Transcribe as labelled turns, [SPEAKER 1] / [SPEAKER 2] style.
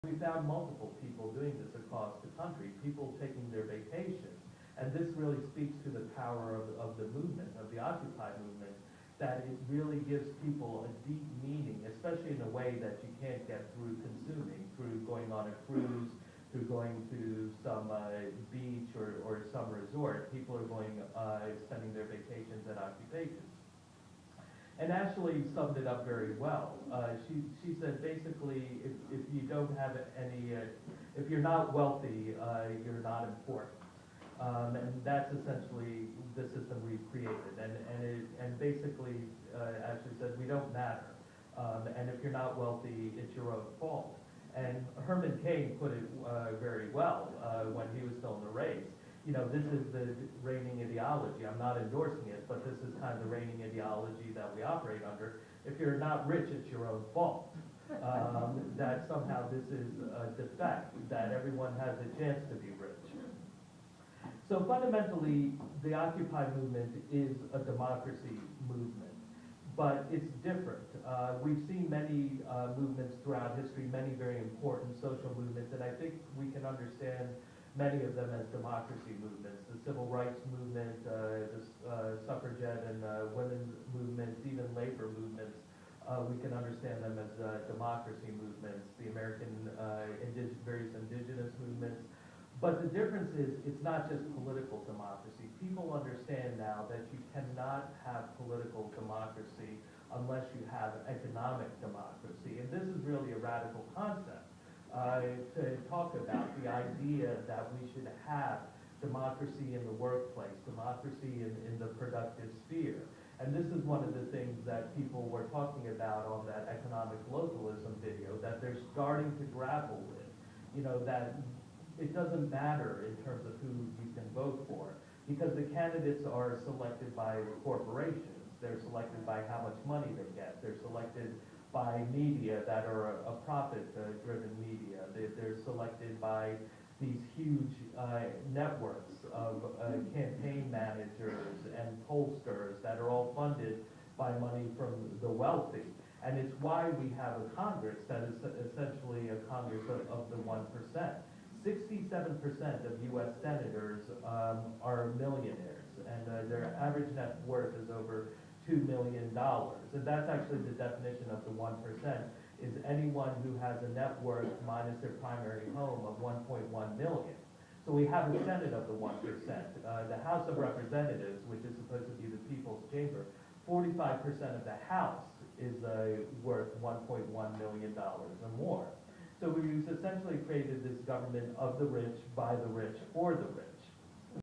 [SPEAKER 1] We found multiple people doing this across the country, people taking their vacations. And this really speaks to the power of the movement, of the Occupy movement, that it really gives people a deep meaning, especially in a way that you can't get through consuming, through going on a cruise, through going to some beach or some resort. People are going, spending their vacations at occupations. And Ashley summed it up very well. She said basically, if you don't have any, if you're not wealthy, you're not important. And that's essentially the system we've created. And basically, Ashley said, we don't matter. And if you're not wealthy, it's your own fault. And Herman Cain put it very well when he was still in the race. You know, this is the reigning ideology. I'm not endorsing it, but this is kind of the reigning ideology that we operate under. If you're not rich, it's your own fault. That somehow this is a defect, that everyone has a chance to be rich. So fundamentally, the Occupy movement is a democracy movement, but it's different. We've seen many movements throughout history, many very important social movements, and I think we can understand many of them as democracy movements. The civil rights movement, the suffragette and women's movements, even labor movements, we can understand them as democracy movements, the American various indigenous movements. But the difference is, it's not just political democracy. People understand now that you cannot have political democracy unless you have economic democracy. And this is really a radical concept to talk about, the idea that we should have democracy in the workplace, democracy in the productive sphere. And this is one of the things that people were talking about on that economic localism video, that they're starting to grapple with. You know, that it doesn't matter in terms of who you can vote for, because the candidates are selected by corporations. They're selected by how much money they get. They're selected by media that are a profit-driven media. They're selected by these huge networks of campaign managers and pollsters that are all funded by money from the wealthy. And it's why we have a Congress that is essentially a Congress of the 1%. 67% of U.S. senators are millionaires, and their average net worth is over $2 million. And that's actually the definition of the 1%, is anyone who has a net worth minus their primary home of 1.1 million. So we have a Senate of the 1%. The House of Representatives, which is supposed to be the people's chamber, 45% of the House is worth $1.1 million or more. So we've essentially created this government of the rich, by the rich, for the rich.